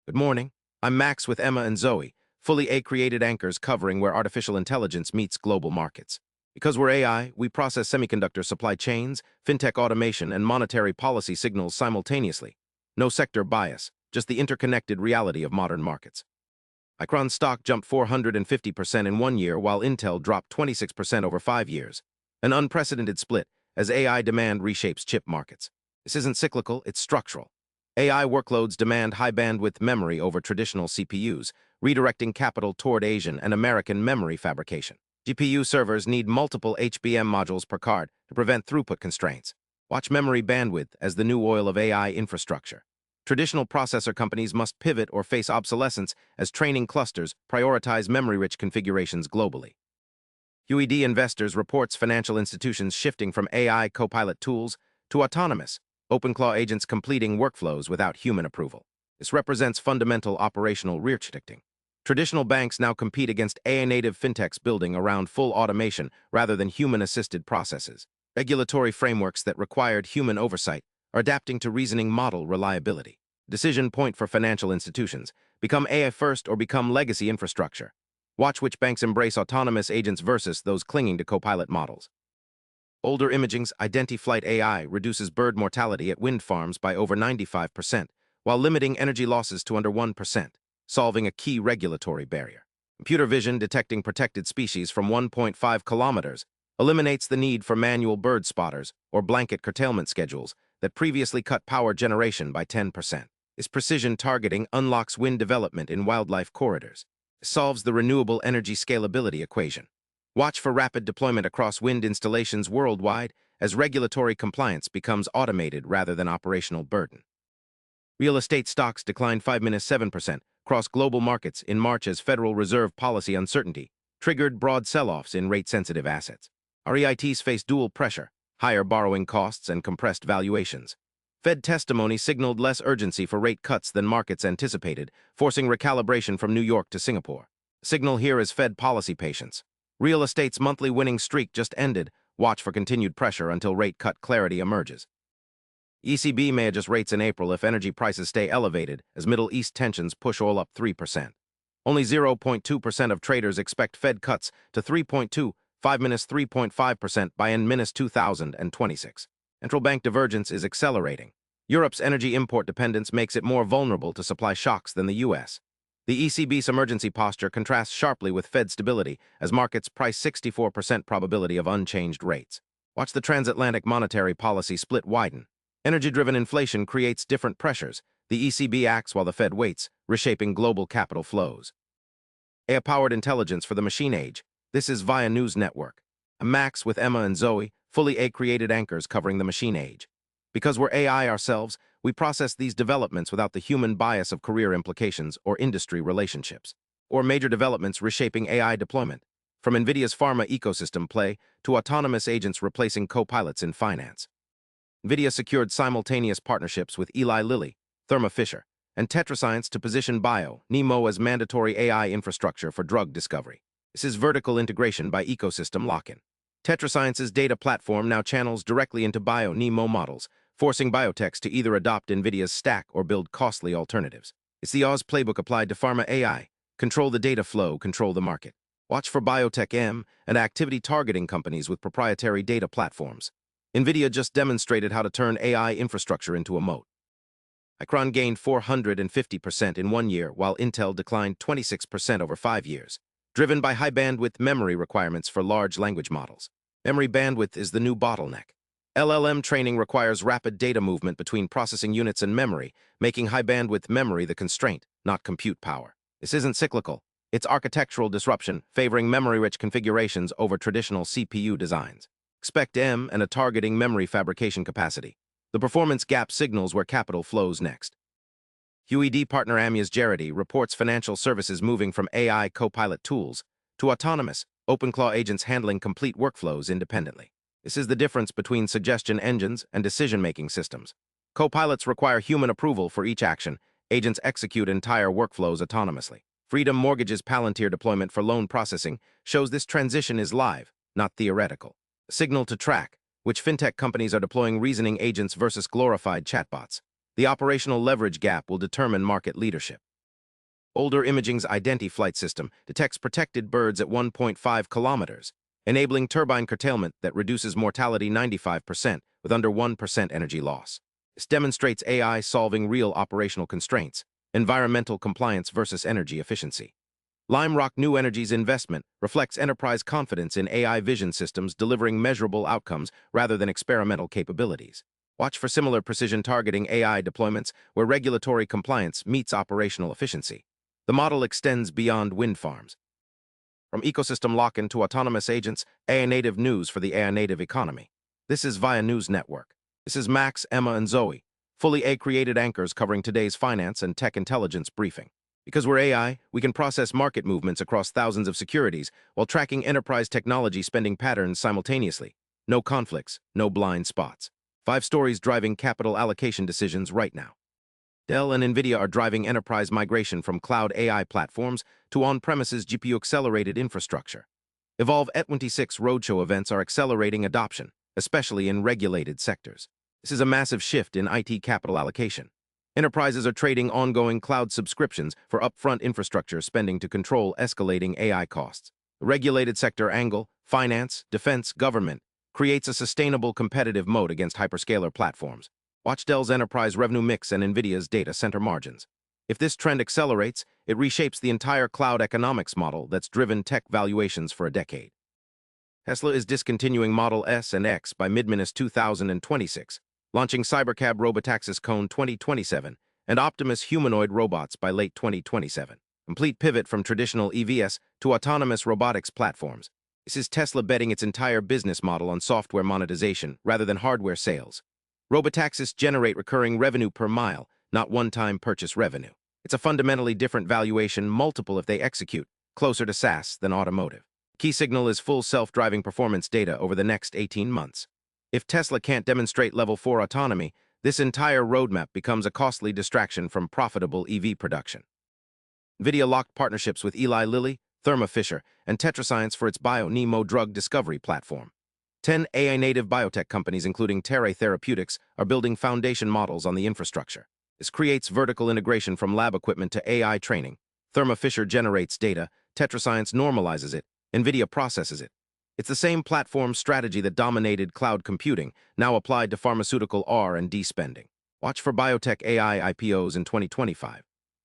Good morning. I'm Max with Emma and Zoe, fully A-created anchors covering where artificial intelligence meets global markets. Because we're AI, we process semiconductor supply chains, fintech automation, and monetary policy signals simultaneously. No sector bias, just the interconnected reality of modern markets. Micron stock jumped 450% in 1 year, while Intel dropped 26% over 5 years. An unprecedented split as AI demand reshapes chip markets. This isn't cyclical, it's structural. AI workloads demand high-bandwidth memory over traditional CPUs, redirecting capital toward Asian and American memory fabrication. GPU servers need multiple HBM modules per card to prevent throughput constraints. Watch memory bandwidth as the new oil of AI infrastructure. Traditional processor companies must pivot or face obsolescence as training clusters prioritize memory-rich configurations globally. QED Investors reports financial institutions shifting from AI copilot tools to autonomous, OpenClaw agents completing workflows without human approval. This represents fundamental operational rearchitecting. Traditional banks now compete against AI-native fintechs building around full automation rather than human-assisted processes. Regulatory frameworks that required human oversight are adapting to reasoning model reliability. Decision point for financial institutions: become AI first or become legacy infrastructure. Watch which banks embrace autonomous agents versus those clinging to copilot models. Older Imaging's IdentiFlight AI reduces bird mortality at wind farms by over 95%, while limiting energy losses to under 1%, solving a key regulatory barrier. Computer vision detecting protected species from 1.5 kilometers eliminates the need for manual bird spotters or blanket curtailment schedules that previously cut power generation by 10%. This precision targeting unlocks wind development in wildlife corridors. It solves the renewable energy scalability equation. Watch for rapid deployment across wind installations worldwide as regulatory compliance becomes automated rather than operational burden. Real estate stocks declined 5-7% across global markets in March as Federal Reserve policy uncertainty triggered broad sell-offs in rate-sensitive assets. REITs face dual pressure, higher borrowing costs and compressed valuations. Fed testimony signaled less urgency for rate cuts than markets anticipated, forcing recalibration from New York to Singapore. The signal here is Fed policy patience. Real estate's monthly winning streak just ended. Watch for continued pressure until rate cut clarity emerges. ECB may adjust rates in April if energy prices stay elevated as Middle East tensions push oil up 3%. Only 0.2% of traders expect Fed cuts to 3.2, 5-3.5% by end-2026. Central bank divergence is accelerating. Europe's energy import dependence makes it more vulnerable to supply shocks than the U.S. The ECB's emergency posture contrasts sharply with Fed stability as markets price 64% probability of unchanged rates. Watch the transatlantic monetary policy split widen. Energy-driven inflation creates different pressures. The ECB acts while the Fed waits, reshaping global capital flows. AI-powered intelligence for the machine age. This is Via News Network. I'm Max with Emma and Zoe, fully AI-created anchors covering the machine age. Because we're AI ourselves, we process these developments without the human bias of career implications or industry relationships, or major developments reshaping AI deployment, from NVIDIA's pharma ecosystem play to autonomous agents replacing co-pilots in finance. NVIDIA secured simultaneous partnerships with Eli Lilly, Thermo Fisher, and TetraScience to position NeMo as mandatory AI infrastructure for drug discovery. This is vertical integration by ecosystem lock-in. TetraScience's data platform now channels directly into NeMo models, forcing biotechs to either adopt NVIDIA's stack or build costly alternatives. It's the Oz playbook applied to pharma AI. Control the data flow, control the market. Watch for biotech M and activity targeting companies with proprietary data platforms. NVIDIA just demonstrated how to turn AI infrastructure into a moat. Micron gained 450% in 1 year, while Intel declined 26% over 5 years, driven by high-bandwidth memory requirements for large language models. Memory bandwidth is the new bottleneck. LLM training requires rapid data movement between processing units and memory, making high-bandwidth memory the constraint, not compute power. This isn't cyclical. It's architectural disruption, favoring memory-rich configurations over traditional CPU designs. Expect M and a targeting memory fabrication capacity. The performance gap signals where capital flows next. QED partner Amias Gerety reports financial services moving from AI copilot tools to autonomous, OpenClaw agents handling complete workflows independently. This is the difference between suggestion engines and decision-making systems. Copilots require human approval for each action. Agents execute entire workflows autonomously. Freedom Mortgage's Palantir deployment for loan processing shows this transition is live, not theoretical. Signal to track, which fintech companies are deploying reasoning agents versus glorified chatbots. The operational leverage gap will determine market leadership. Older Imaging's Identi flight system detects protected birds at 1.5 kilometers, enabling turbine curtailment that reduces mortality 95% with under 1% energy loss. This demonstrates AI solving real operational constraints, environmental compliance versus energy efficiency. Lime Rock New Energy's investment reflects enterprise confidence in AI vision systems delivering measurable outcomes rather than experimental capabilities. Watch for similar precision targeting AI deployments where regulatory compliance meets operational efficiency. The model extends beyond wind farms. From ecosystem lock-in to autonomous agents, AI-native news for the AI-native economy. This is Via News Network. This is Max, Emma, and Zoe, fully AI-created anchors covering today's finance and tech intelligence briefing. Because we're AI, we can process market movements across thousands of securities while tracking enterprise technology spending patterns simultaneously. No conflicts, no blind spots. 5 stories driving capital allocation decisions right now. Dell and NVIDIA are driving enterprise migration from cloud AI platforms to on-premises GPU-accelerated infrastructure. Evolve E26 roadshow events are accelerating adoption, especially in regulated sectors. This is a massive shift in IT capital allocation. Enterprises are trading ongoing cloud subscriptions for upfront infrastructure spending to control escalating AI costs. The regulated sector angle, finance, defense, government, creates a sustainable competitive moat against hyperscaler platforms. Watch Dell's enterprise revenue mix and NVIDIA's data center margins. If this trend accelerates, it reshapes the entire cloud economics model that's driven tech valuations for a decade. Tesla is discontinuing Model S and X by mid-2026, launching Cybercab Robotaxis Cone 2027 and Optimus humanoid robots by late 2027. Complete pivot from traditional EVs to autonomous robotics platforms. This is Tesla betting its entire business model on software monetization rather than hardware sales. Robotaxis generate recurring revenue per mile, not one-time purchase revenue. It's a fundamentally different valuation multiple if they execute, closer to SaaS than automotive. Key signal is full self-driving performance data over the next 18 months. If Tesla can't demonstrate Level 4 autonomy, this entire roadmap becomes a costly distraction from profitable EV production. NVIDIA locked partnerships with Eli Lilly, Thermo Fisher, and TetraScience for its BioNeMo drug discovery platform. 10 AI-native biotech companies, including Terra Therapeutics, are building foundation models on the infrastructure. This creates vertical integration from lab equipment to AI training. Thermo Fisher generates data, TetraScience normalizes it, NVIDIA processes it. It's the same platform strategy that dominated cloud computing, now applied to pharmaceutical R&D spending. Watch for biotech AI IPOs in 2025.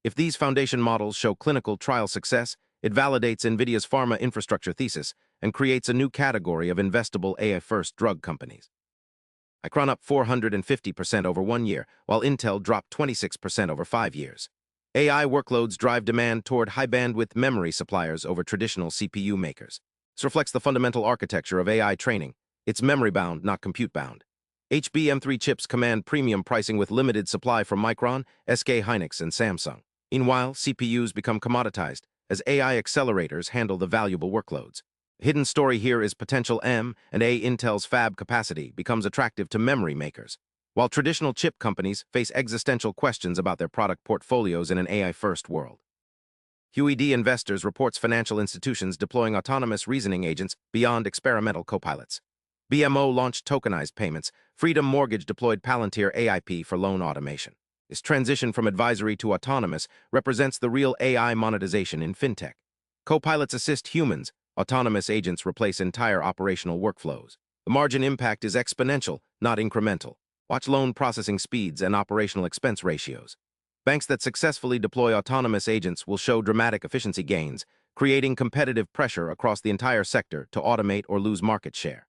If these foundation models show clinical trial success, it validates NVIDIA's pharma infrastructure thesis and creates a new category of investable AI-first drug companies. Micron up 450% over 1 year, while Intel dropped 26% over 5 years. AI workloads drive demand toward high-bandwidth memory suppliers over traditional CPU makers. This reflects the fundamental architecture of AI training. It's memory-bound, not compute-bound. HBM3 chips command premium pricing with limited supply from Micron, SK Hynix, and Samsung. Meanwhile, CPUs become commoditized as AI accelerators handle the valuable workloads. The hidden story here is potential M&A. Intel's fab capacity becomes attractive to memory makers, while traditional chip companies face existential questions about their product portfolios in an AI-first world. QED Investors reports financial institutions deploying autonomous reasoning agents beyond experimental copilots. BMO launched tokenized payments. Freedom Mortgage deployed Palantir AIP for loan automation. This transition from advisory to autonomous represents the real AI monetization in fintech. Copilots assist humans. Autonomous agents replace entire operational workflows. The margin impact is exponential, not incremental. Watch loan processing speeds and operational expense ratios. Banks that successfully deploy autonomous agents will show dramatic efficiency gains, creating competitive pressure across the entire sector to automate or lose market share.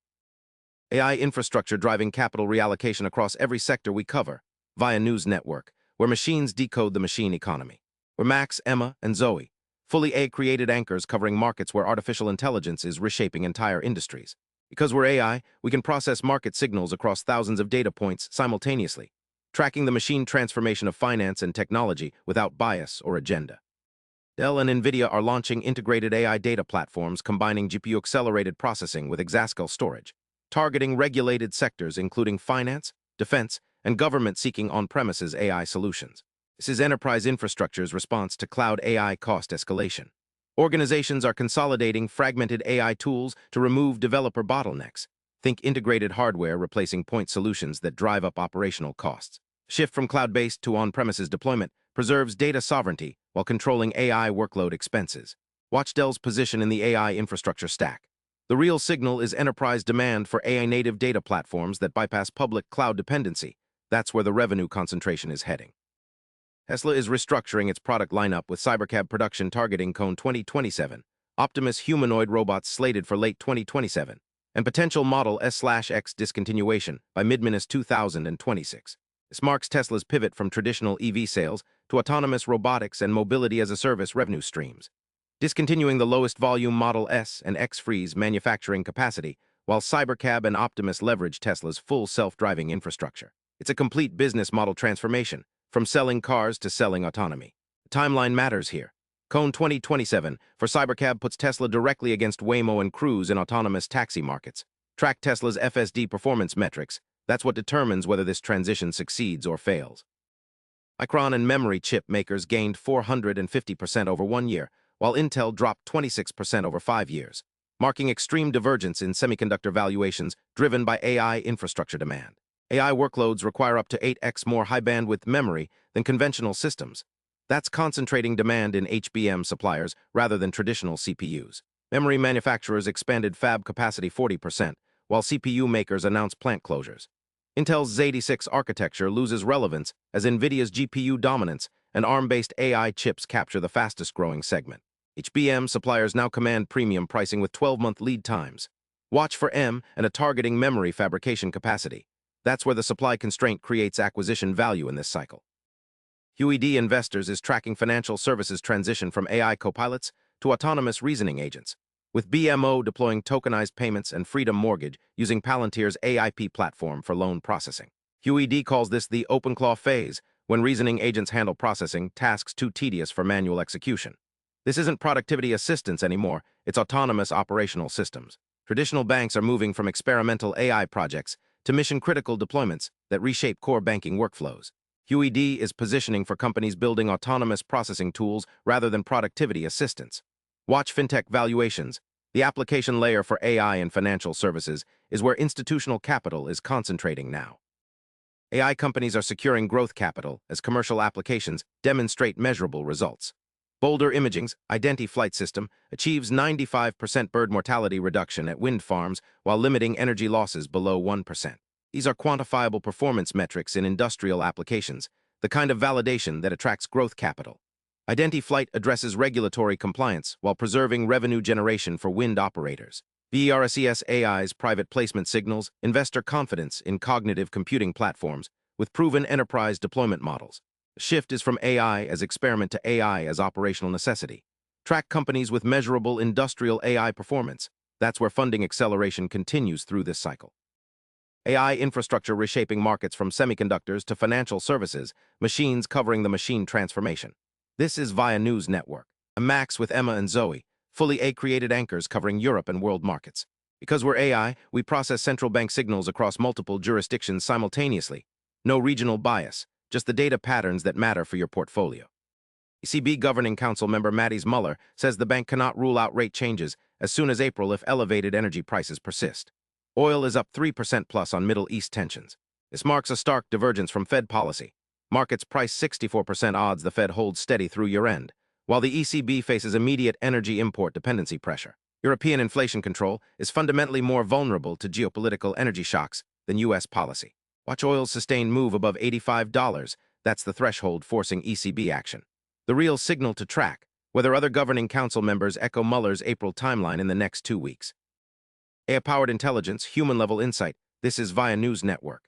AI infrastructure driving capital reallocation across every sector we cover. Via News Network, where machines decode the machine economy. We're Max, Emma, and Zoe, fully AI-created anchors covering markets where artificial intelligence is reshaping entire industries. Because we're AI, we can process market signals across thousands of data points simultaneously, tracking the machine transformation of finance and technology without bias or agenda. Dell and NVIDIA are launching integrated AI data platforms combining GPU-accelerated processing with exascale storage, targeting regulated sectors including finance, defense, and government seeking on-premises AI solutions. This is enterprise infrastructure's response to cloud AI cost escalation. Organizations are consolidating fragmented AI tools to remove developer bottlenecks. Think integrated hardware replacing point solutions that drive up operational costs. Shift from cloud-based to on-premises deployment preserves data sovereignty while controlling AI workload expenses. Watch Dell's position in the AI infrastructure stack. The real signal is enterprise demand for AI-native data platforms that bypass public cloud dependency. That's where the revenue concentration is heading. Tesla is restructuring its product lineup with Cybercab production targeting CONE 2027, Optimus humanoid robots slated for late 2027, and potential Model S/X discontinuation by mid-2026. This marks Tesla's pivot from traditional EV sales to autonomous robotics and mobility-as-a-service revenue streams, discontinuing the lowest volume Model S and X frees manufacturing capacity, while Cybercab and Optimus leverage Tesla's full self-driving infrastructure. It's a complete business model transformation, from selling cars to selling autonomy. The timeline matters here. CONE 2027 for Cybercab puts Tesla directly against Waymo and Cruise in autonomous taxi markets. Track Tesla's FSD performance metrics. That's what determines whether this transition succeeds or fails. Micron and memory chip makers gained 450% over 1 year, while Intel dropped 26% over 5 years, marking extreme divergence in semiconductor valuations driven by AI infrastructure demand. AI workloads require up to 8x more high-bandwidth memory than conventional systems. That's concentrating demand in HBM suppliers rather than traditional CPUs. Memory manufacturers expanded fab capacity 40%, while CPU makers announced plant closures. Intel's x86 architecture loses relevance as NVIDIA's GPU dominance and ARM-based AI chips capture the fastest-growing segment. HBM suppliers now command premium pricing with 12-month lead times. Watch for M and a targeting memory fabrication capacity. That's where the supply constraint creates acquisition value in this cycle. QED Investors is tracking financial services transition from AI copilots to autonomous reasoning agents, with BMO deploying tokenized payments and Freedom Mortgage using Palantir's AIP platform for loan processing. QED calls this the OpenClaw phase, when reasoning agents handle processing tasks too tedious for manual execution. This isn't productivity assistance anymore, it's autonomous operational systems. Traditional banks are moving from experimental AI projects to mission-critical deployments that reshape core banking workflows. QED is positioning for companies building autonomous processing tools rather than productivity assistance. Watch fintech valuations. The application layer for AI and financial services is where institutional capital is concentrating now. AI companies are securing growth capital as commercial applications demonstrate measurable results. Boulder Imaging's Identi Flight System achieves 95% bird mortality reduction at wind farms while limiting energy losses below 1%. These are quantifiable performance metrics in industrial applications, the kind of validation that attracts growth capital. Identi Flight addresses regulatory compliance while preserving revenue generation for wind operators. VERSES AI's private placement signals investor confidence in cognitive computing platforms with proven enterprise deployment models. The shift is from AI as experiment to AI as operational necessity. Track companies with measurable industrial AI performance. That's where funding acceleration continues through this cycle. AI infrastructure reshaping markets from semiconductors to financial services, machines covering the machine transformation. This is Via News Network, a Max with Emma and Zoe, fully AI-created anchors covering Europe and world markets. Because we're AI, we process central bank signals across multiple jurisdictions simultaneously. No regional bias, just the data patterns that matter for your portfolio. ECB Governing Council member Matthijs Müller says the bank cannot rule out rate changes as soon as April if elevated energy prices persist. Oil is up 3% plus on Middle East tensions. This marks a stark divergence from Fed policy. Markets price 64% odds the Fed holds steady through year-end, while the ECB faces immediate energy import dependency pressure. European inflation control is fundamentally more vulnerable to geopolitical energy shocks than U.S. policy. Watch oil's sustained move above $85. That's the threshold forcing ECB action. The real signal to track whether other governing council members echo Mueller's April timeline in the next 2 weeks. AI-powered intelligence, human-level insight. This is Via News Network.